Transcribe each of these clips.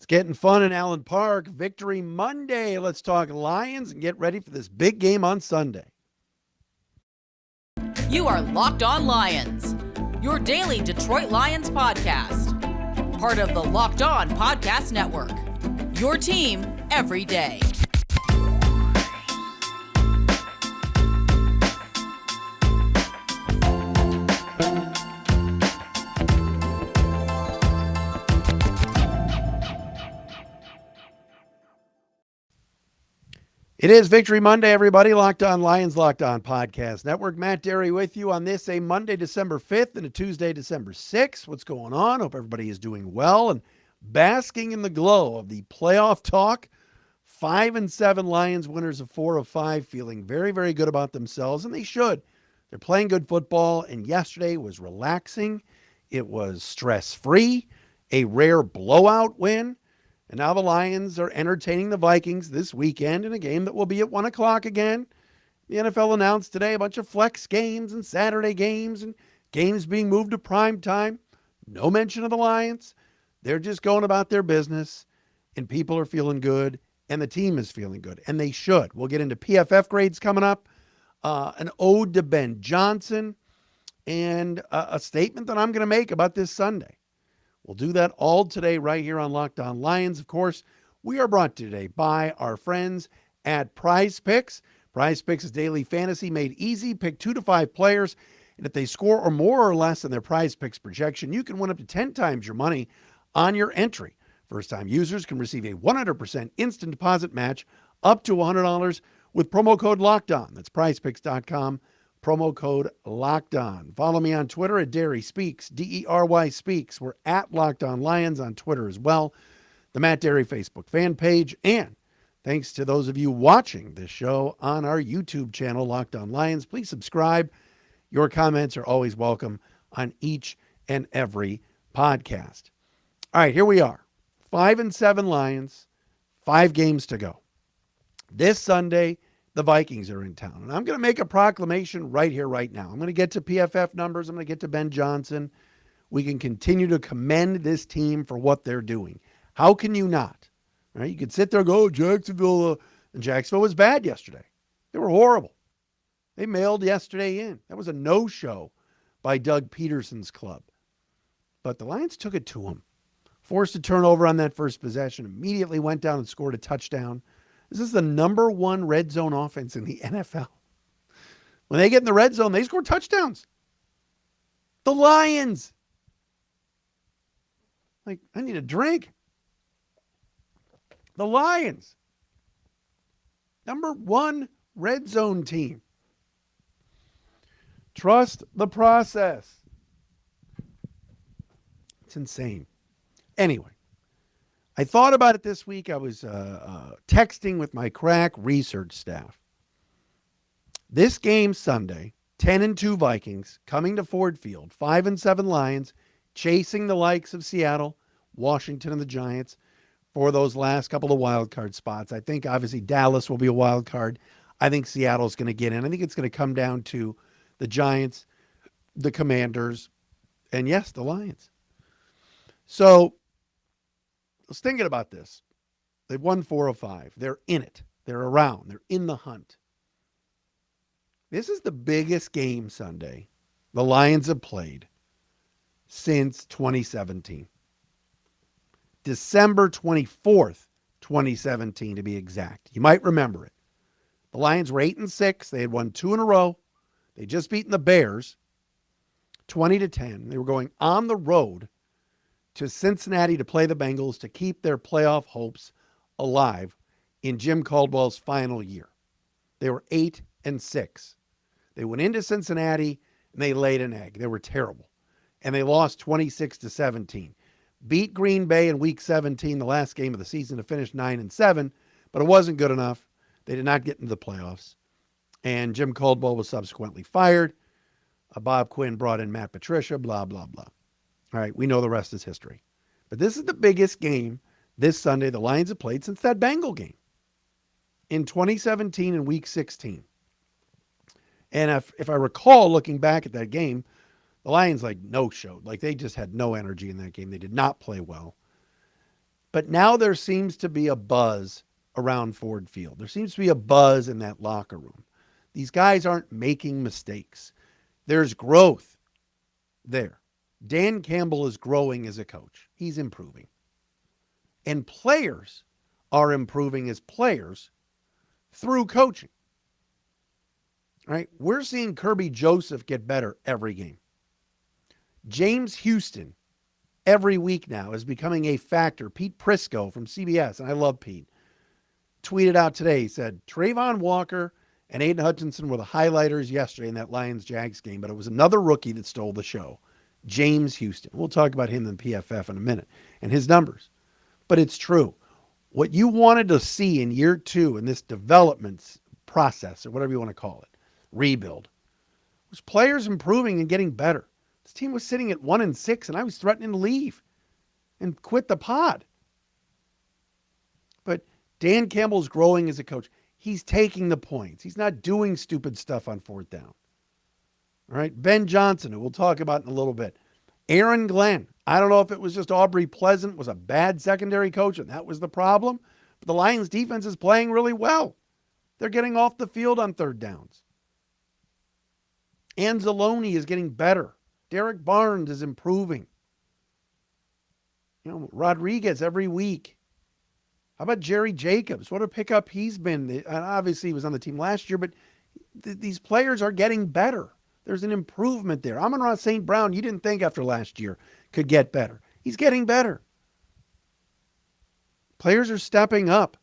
getting fun in Allen Park. Victory Monday. Let's talk Lions and get ready for this big game on Sunday. You are Locked On Lions, your daily Detroit Lions podcast. Part of the Locked On Podcast Network, your team every day. It is Victory Monday, everybody. Locked On Lions, Locked On Podcast Network. Matt Dery with you on this, a Monday, December 5th and a Tuesday, December 6th. What's going on? Hope everybody is doing well and basking in the glow of the playoff talk. 5-7 Lions, winners of 4 of 5, feeling very, very good about themselves, and they should. They're playing good football, and yesterday was relaxing. It was stress-free, a rare blowout win. And now the Lions are entertaining the Vikings this weekend in a game that will be at 1 o'clock again. The NFL announced today a bunch of flex games and Saturday games and games being moved to prime time. No mention of the Lions. They're just going about their business, and people are feeling good, and the team is feeling good, and they should. We'll get into PFF grades coming up, an ode to Ben Johnson, and a statement that I'm going to make about this Sunday. We'll do that all today right here on Locked On Lions. Of course, we are brought today by our friends at PrizePicks. PrizePicks is daily fantasy made easy. Pick 2 to 5 players, and if they score or more or less than their PrizePicks projection, you can win up to 10 times your money on your entry. First-time users can receive a 100% instant deposit match up to $100 with promo code LOCKEDON. That's prizepicks.com. Promo code Locked On. Follow me on Twitter at Dery Speaks, Dery Speaks. We're at Locked On Lions on Twitter as well. The Matt Dery Facebook fan page. And thanks to those of you watching this show on our YouTube channel, Locked On Lions. Please subscribe. Your comments are always welcome on each and every podcast. All right, here we are. 5-7 Lions, 5 games to go. This Sunday, the Vikings are in town. And I'm going to make a proclamation right here, right now. I'm going to get to PFF numbers. I'm going to get to Ben Johnson. We can continue to commend this team for what they're doing. How can you not? All right? You could sit there and go, oh, Jacksonville. And Jacksonville was bad yesterday. They were horrible. They mailed yesterday in. That was a no-show by Doug Peterson's club. But the Lions took it to them. Forced a turnover on that first possession. Immediately went down and scored a touchdown. This is the number 1 red zone offense in the NFL. When they get in the red zone, they score touchdowns. The Lions. Like, I need a drink. The Lions. Number 1 red zone team. Trust the process. It's insane. Anyway. I thought about it this week. I was texting with my crack research staff. This game Sunday, 10-2 Vikings, coming to Ford Field, 5-7 Lions, chasing the likes of Seattle, Washington, and the Giants for those last couple of wild card spots. I think obviously Dallas will be a wild card. I think Seattle's going to get in. I think it's going to come down to the Giants, the Commanders, and yes, the Lions. So I was thinking about this. They've won 4 of 5. They're in it. They're around. They're in the hunt. This is the biggest game Sunday the Lions have played since 2017. December 24th, 2017 to be exact. You might remember it. The Lions were 8-6. They had won 2 in a row. They just beaten the Bears 20-10. They were going on the road to Cincinnati to play the Bengals to keep their playoff hopes alive in Jim Caldwell's final year. They were 8-6. They went into Cincinnati and they laid an egg. They were terrible. And they lost 26-17. Beat Green Bay in week 17, the last game of the season, to finish 9-7, but it wasn't good enough. They did not get into the playoffs. And Jim Caldwell was subsequently fired. Bob Quinn brought in Matt Patricia, blah, blah, blah. All right, we know the rest is history. But this is the biggest game this Sunday the Lions have played since that Bengal game in 2017 in week 16. And if I recall looking back at that game, the Lions no-showed. Like they just had no energy in that game. They did not play well. But now there seems to be a buzz around Ford Field. There seems to be a buzz in that locker room. These guys aren't making mistakes. There's growth there. Dan Campbell is growing as a coach. He's improving. And players are improving as players through coaching. Right? We're seeing Kirby Joseph get better every game. James Houston, every week now, is becoming a factor. Pete Prisco from CBS, and I love Pete, tweeted out today, he said, Trayvon Walker and Aiden Hutchinson were the highlighters yesterday in that Lions-Jags game, but it was another rookie that stole the show, James Houston. We'll talk about him in PFF in a minute and his numbers. But it's true. What you wanted to see in year two in this development process, or whatever you want to call it, rebuild, was players improving and getting better. This team was sitting at 1-6, and I was threatening to leave and quit the pod. But Dan Campbell's growing as a coach. He's taking the points. He's not doing stupid stuff on fourth down. All right, Ben Johnson, who we'll talk about in a little bit. Aaron Glenn. I don't know if it was just Aubrey Pleasant was a bad secondary coach, and that was the problem. But the Lions defense is playing really well. They're getting off the field on third downs. Anzalone is getting better. Derek Barnes is improving. Rodriguez every week. How about Jerry Jacobs? What a pickup he's been. Obviously, he was on the team last year, but these players are getting better. There's an improvement there. Amon-Ra St. Brown, you didn't think after last year could get better. He's getting better. Players are stepping up.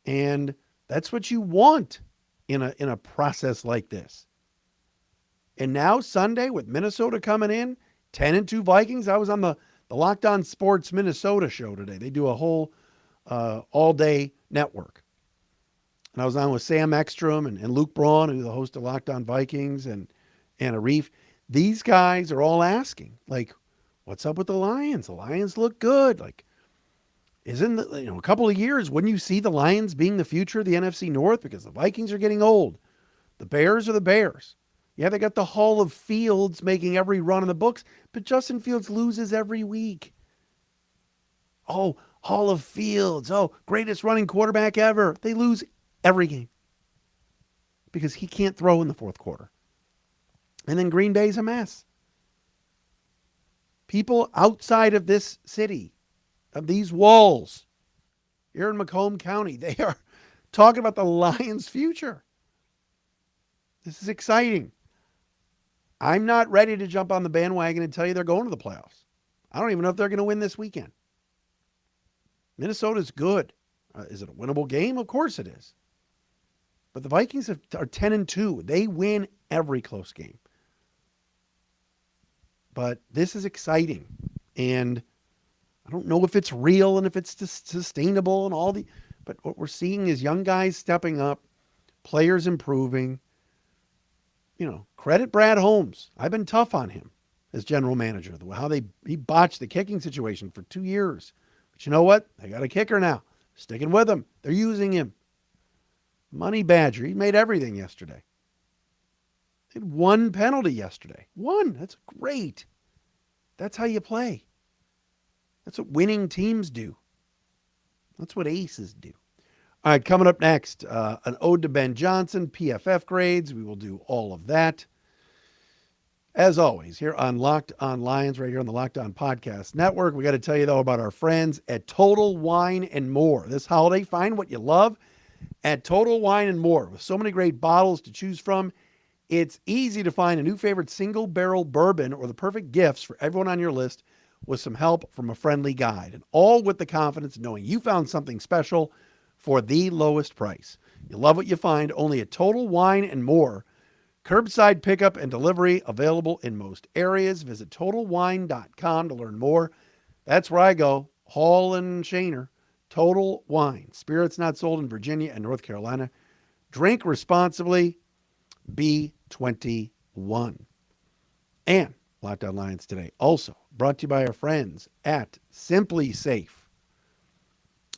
And that's what you want in a process like this. And now Sunday with Minnesota coming in, 10-2 Vikings. I was on the Locked On Sports Minnesota show today. They do a whole all-day network. And I was on with Sam Ekstrom and Luke Braun, who's the host of Locked On Vikings, and Anna Reef. These guys are all asking, like, what's up with the Lions? The Lions look good. Like, isn't a couple of years, wouldn't you see the Lions being the future of the NFC North? Because the Vikings are getting old. The Bears are the Bears. Yeah, they got the Hall of Fields making every run in the books, but Justin Fields loses every week. Oh, Hall of Fields. Oh, greatest running quarterback ever. They lose every game because he can't throw in the fourth quarter. And then Green Bay's a mess. People outside of this city, of these walls, here in Macomb County, they are talking about the Lions' future. This is exciting. I'm not ready to jump on the bandwagon and tell you they're going to the playoffs. I don't even know if they're going to win this weekend. Minnesota's good. Is it a winnable game? Of course it is. But the Vikings are 10-2. They win every close game. But this is exciting. And I don't know if it's real and if it's sustainable and all the... But what we're seeing is young guys stepping up, players improving. Credit Brad Holmes. I've been tough on him as general manager. How he botched the kicking situation for 2 years. But you know what? They got a kicker now. Sticking with him. They're using him. Money Badger. He made everything yesterday. He had one penalty yesterday. One. That's great. That's how you play. That's what winning teams do. That's what aces do. All right, coming up next, an ode to Ben Johnson, PFF grades. We will do all of that. As always, here on Locked On Lions, right here on the Locked On Podcast Network. We got to tell you, though, about our friends at Total Wine and More. This holiday, find what you love at Total Wine and More. With so many great bottles to choose from, it's easy to find a new favorite single-barrel bourbon or the perfect gifts for everyone on your list with some help from a friendly guide. And all with the confidence of knowing you found something special for the lowest price. You love what you find only at Total Wine and More. Curbside pickup and delivery available in most areas. Visit TotalWine.com to learn more. That's where I go. Hall and Shaner. Total Wine. Spirits not sold in Virginia and North Carolina. Drink responsibly. Be 21. And Locked On Lions today. Also brought to you by our friends at SimpliSafe.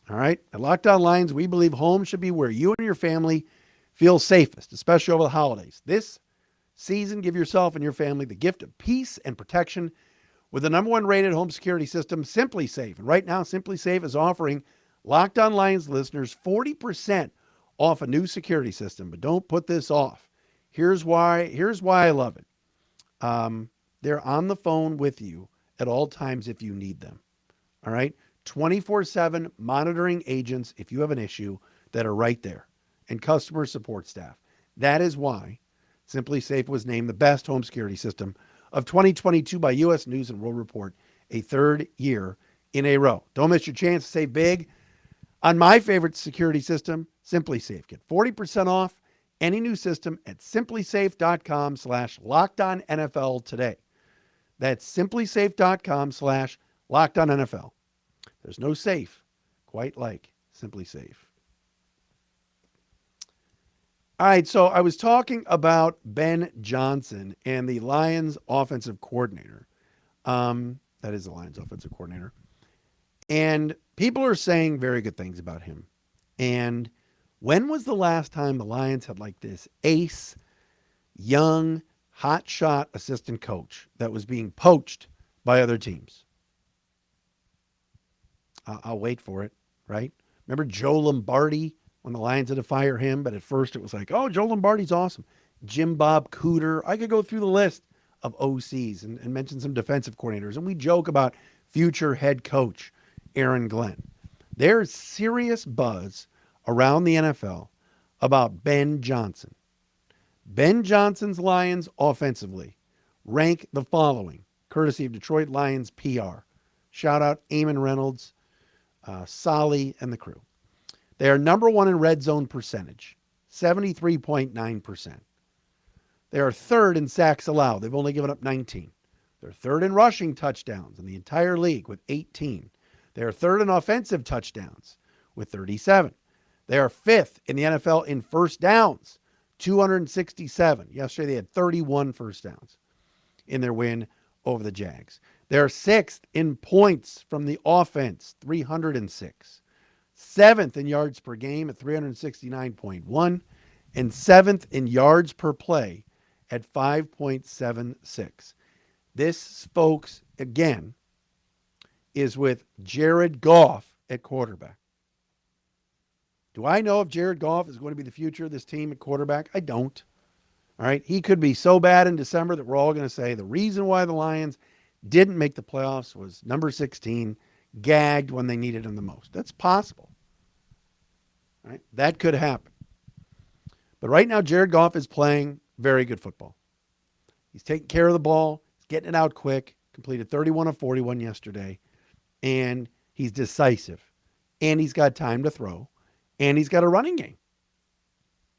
All right. At Locked On Lions, we believe home should be where you and your family feel safest, especially over the holidays. This season, give yourself and your family the gift of peace and protection with the number one rated home security system, SimpliSafe. And right now, SimpliSafe is offering Locked On Lions listeners 40% off a new security system. But don't put this off. Here's why I love it. They're on the phone with you at all times if you need them. All right? 24/7 monitoring agents if you have an issue that are right there, and customer support staff. That is why SimpliSafe was named the best home security system of 2022 by U.S. News and World Report, a third year in a row. Don't miss your chance to save big on my favorite security system, SimpliSafe. Get 40% off any new system at simplisafe.com/LockedOnNFL today. That's simplisafe.com/LockedOnNFL. There's no safe quite like SimpliSafe. All right, so I was talking about Ben Johnson and the Lions offensive coordinator. That is the Lions offensive coordinator. And people are saying very good things about him. And when was the last time the Lions had like this ace, young, hotshot assistant coach that was being poached by other teams? I'll wait for it, right? Remember Joe Lombardi when the Lions had to fire him? But at first it was like, oh, Joe Lombardi's awesome. Jim Bob Cooter. I could go through the list of OCs and mention some defensive coordinators. And we joke about future head coach Aaron Glenn. There's serious buzz around the NFL about Ben Johnson. Ben Johnson's Lions offensively rank the following, courtesy of Detroit Lions PR. Shout out Eamon Reynolds, Solly, and the crew. They are number one in red zone percentage, 73.9%. They are third in sacks allowed. They've only given up 19. They're third in rushing touchdowns in the entire league with 18. They are third in offensive touchdowns with 37. They are fifth in the NFL in first downs, 267. Yesterday they had 31 first downs in their win over the Jags. They're sixth in points from the offense, 306. Seventh in yards per game at 369.1. And seventh in yards per play at 5.76. This, folks, again, is with Jared Goff at quarterback. Do I know if Jared Goff is going to be the future of this team at quarterback? I don't. All right. He could be so bad in December that we're all going to say the reason why the Lions didn't make the playoffs was number 16 gagged when they needed him the most. That's possible. All right. That could happen. But right now, Jared Goff is playing very good football. He's taking care of the ball. He's getting it out quick. Completed 31 of 41 yesterday. And he's decisive. And he's got time to throw. And he's got a running game.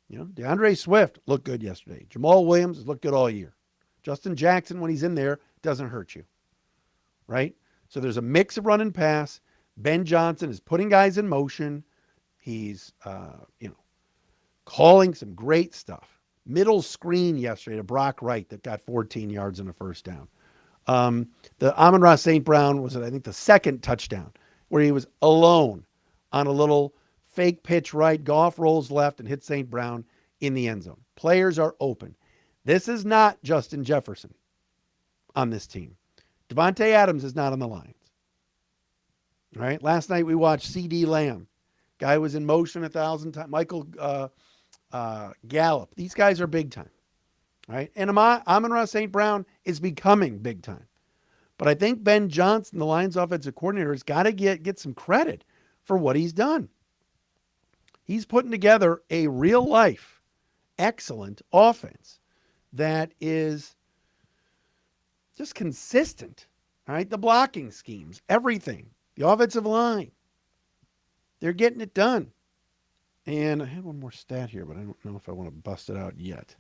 You know, DeAndre Swift looked good yesterday. Jamal Williams has looked good all year. Justin Jackson, when he's in there, doesn't hurt you. Right? So there's a mix of run and pass. Ben Johnson is putting guys in motion. He's, calling some great stuff. Middle screen yesterday to Brock Wright that got 14 yards and a first down. The Amon-Ra St. Brown was, I think, the second touchdown where he was alone on a little fake pitch right. Goff rolls left and hits St. Brown in the end zone. Players are open. This is not Justin Jefferson on this team. Devontae Adams is not on the Lions. All right. Last night we watched C.D. Lamb. Guy was in motion 1,000 times. Michael Gallup. These guys are big time. All right. And Amon-Ra St. Brown is becoming big time. But I think Ben Johnson, the Lions offensive coordinator, has got to get some credit for what he's done. He's putting together a real life, excellent offense that is just consistent. All right. The blocking schemes, everything, the offensive line, they're getting it done. And I had one more stat here, but I don't know if I want to bust it out yet.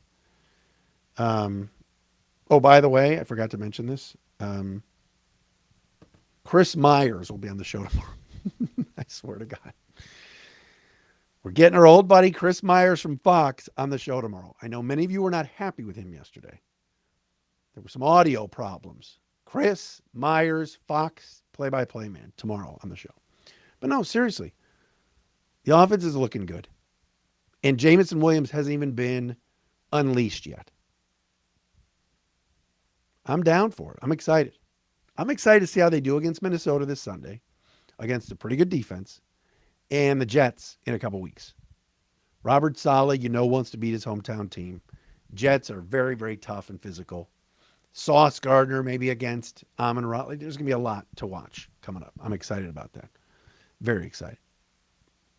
By the way, I forgot to mention this. Chris Myers will be on the show tomorrow. I swear to God. We're getting our old buddy Chris Myers from Fox on the show tomorrow. I know many of you were not happy with him yesterday. There were some audio problems. Chris Myers, Fox play-by-play man, tomorrow on the show. But no, seriously. The offense is looking good. And Jamison Williams hasn't even been unleashed yet. I'm down for it. I'm excited. I'm excited to see how they do against Minnesota this Sunday, against a pretty good defense, and the Jets in a couple weeks. Robert Saleh, wants to beat his hometown team. Jets are very, very tough and physical. Sauce Gardner maybe against Amon Ra. There's going to be a lot to watch coming up. I'm excited about that. Very excited.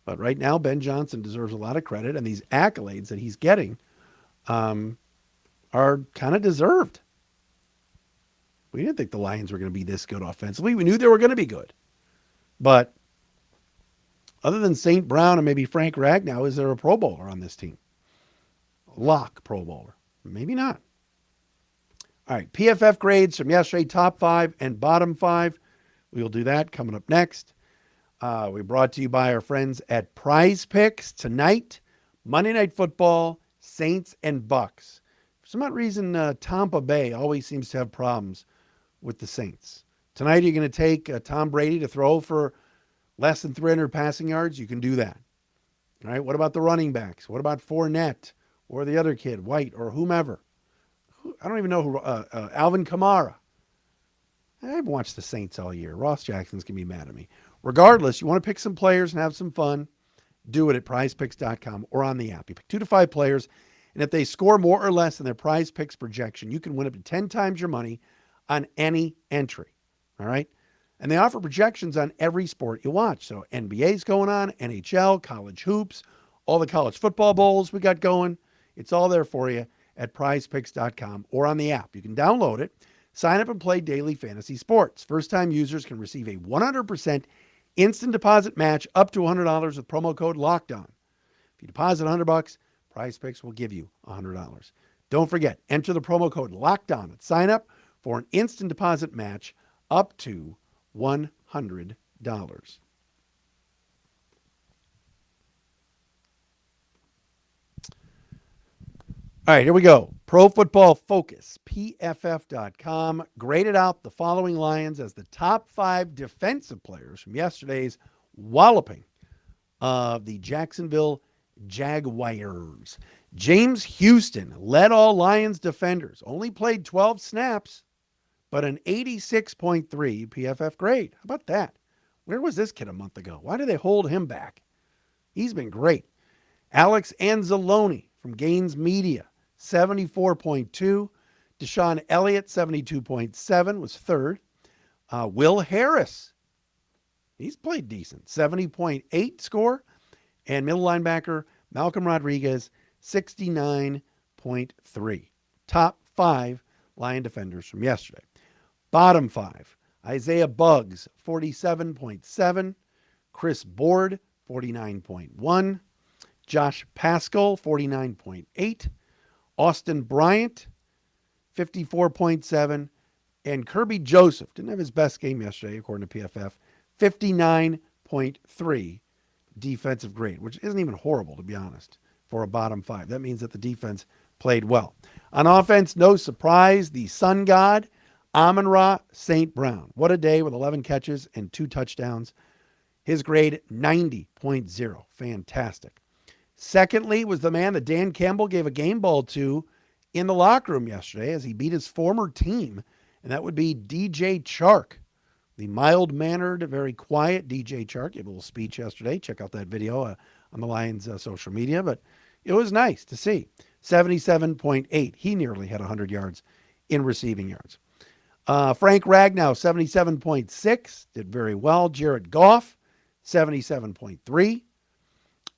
But right now, Ben Johnson deserves a lot of credit, and these accolades that he's getting are kind of deserved. We didn't think the Lions were going to be this good offensively. We knew they were going to be good. But other than St. Brown and maybe Frank Ragnow, is there a Pro Bowler on this team? Lock Pro Bowler. Maybe not. All right, PFF grades from yesterday, top 5 and bottom 5. We will do that coming up next. We brought to you by our friends at PrizePicks tonight. Monday Night Football, Saints and Bucks. For some odd reason, Tampa Bay always seems to have problems with the Saints. Tonight, you're going to take Tom Brady to throw for less than 300 passing yards. You can do that. All right, what about the running backs? What about Fournette or the other kid, White or whomever? I don't even know who, Alvin Kamara. I've watched the Saints all year. Ross Jackson's going to be mad at me. Regardless, you want to pick some players and have some fun, do it at prizepicks.com or on the app. You pick 2 to 5 players, and if they score more or less than their PrizePicks projection, you can win up to 10 times your money on any entry. All right? And they offer projections on every sport you watch. So NBA's going on, NHL, college hoops, all the college football bowls we got going. It's all there for you at prizepicks.com or on the app. You can download it, sign up and play daily fantasy sports. First-time users can receive a 100% instant deposit match up to $100 with promo code LOCKEDON. If you deposit $100, PrizePicks will give you $100. Don't forget, enter the promo code LOCKEDON at sign up for an instant deposit match up to $100. All right, here we go. Pro Football Focus, PFF.com, graded out the following Lions as the top 5 defensive players from yesterday's walloping of the Jacksonville Jaguars. James Houston led all Lions defenders, only played 12 snaps, but an 86.3 PFF grade. How about that? Where was this kid a month ago? Why did they hold him back? He's been great. Alex Anzalone from Gaines Media, 74.2. Deshaun Elliott, 72.7, was third. Will Harris, he's played decent, 70.8 score. And middle linebacker Malcolm Rodriguez, 69.3. Top 5 Lion defenders from yesterday. Bottom 5, Isaiah Buggs, 47.7. Chris Board, 49.1. Josh Paschal, 49.8. Austin Bryant, 54.7. And Kirby Joseph, didn't have his best game yesterday, according to PFF, 59.3 defensive grade, which isn't even horrible, to be honest, for a bottom 5. That means that the defense played well. On offense, no surprise, the sun god, Amon-Ra St. Brown. What a day with 11 catches and 2 touchdowns. His grade, 90.0. Fantastic. Secondly was the man that Dan Campbell gave a game ball to in the locker room yesterday as he beat his former team, and that would be DJ Chark. The mild-mannered, very quiet DJ Chark gave a little speech yesterday. Check out that video on the Lions' social media, but it was nice to see. 77.8. He nearly had 100 yards in receiving yards. Frank Ragnow, 77.6, did very well. Jared Goff, 77.3.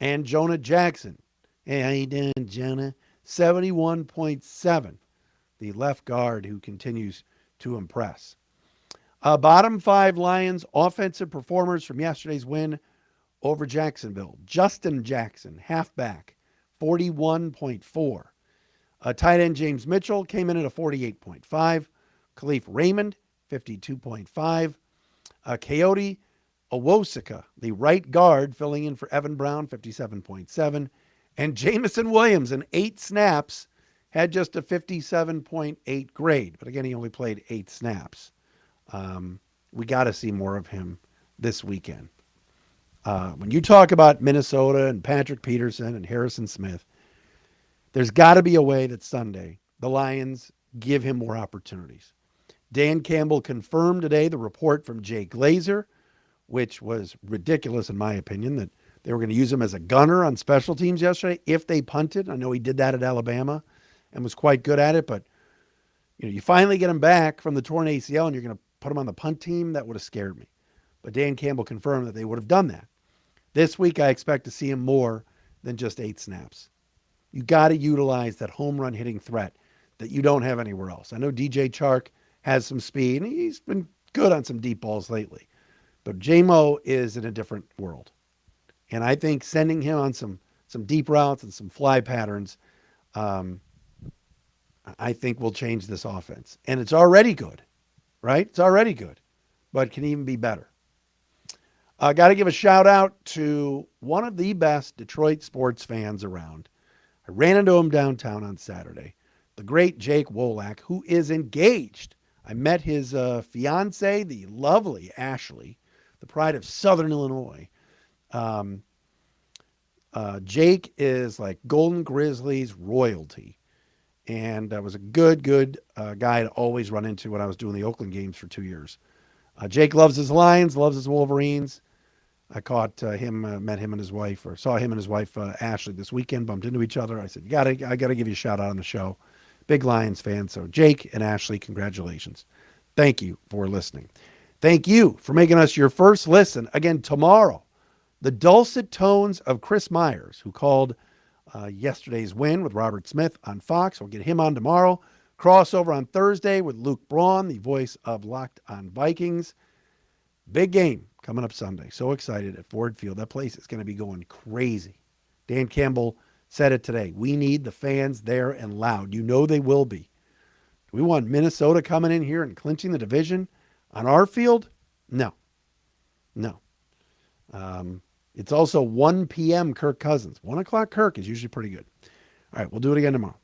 And Jonah Jackson, hey, how you doing, Jonah? 71.7, the left guard who continues to impress. Bottom 5 Lions offensive performers from yesterday's win over Jacksonville. Justin Jackson, halfback, 41.4. Tight end James Mitchell came in at a 48.5. Khalif Raymond, 52.5. Coyote Owosika, the right guard, filling in for Evan Brown, 57.7. And Jamison Williams, in 8 snaps, had just a 57.8 grade. But again, he only played 8 snaps. We got to see more of him this weekend. When you talk about Minnesota and Patrick Peterson and Harrison Smith, there's got to be a way that Sunday the Lions give him more opportunities. Dan Campbell confirmed today the report from Jay Glazer, which was ridiculous in my opinion, that they were going to use him as a gunner on special teams yesterday if they punted. I know he did that at Alabama and was quite good at it, but you finally get him back from the torn ACL and you're going to put him on the punt team. That would have scared me. But Dan Campbell confirmed that they would have done that. This week, I expect to see him more than just 8 snaps. You got to utilize that home run hitting threat that you don't have anywhere else. I know DJ Chark has some speed, and he's been good on some deep balls lately. But J-Mo is in a different world. And I think sending him on some deep routes and some fly patterns, I think will change this offense. And it's already good, right? It's already good, but can even be better. I got to give a shout out to one of the best Detroit sports fans around. I ran into him downtown on Saturday, the great Jake Wolak, who is engaged. I met his fiance, the lovely Ashley, the pride of Southern Illinois. Jake is like Golden Grizzlies royalty, and was a good guy to always run into when I was doing the Oakland games for 2 years. Jake loves his Lions, loves his Wolverines. I caught met him and his wife, or saw him and his wife, Ashley, this weekend, bumped into each other. I said, I got to give you a shout out on the show. Big Lions fan. So Jake and Ashley, congratulations. Thank you for listening. Thank you for making us your first listen. Again, tomorrow, the dulcet tones of Chris Myers, who called yesterday's win with Robert Smith on Fox. We'll get him on tomorrow. Crossover on Thursday with Luke Braun, the voice of Locked on Vikings. Big game coming up Sunday. So excited at Ford Field. That place is going to be going crazy. Dan Campbell said it today. We need the fans there and loud. You know they will be. Do we want Minnesota coming in here and clinching the division on our field? No. It's also 1 p.m. Kirk Cousins. 1 o'clock Kirk is usually pretty good. All right, we'll do it again tomorrow.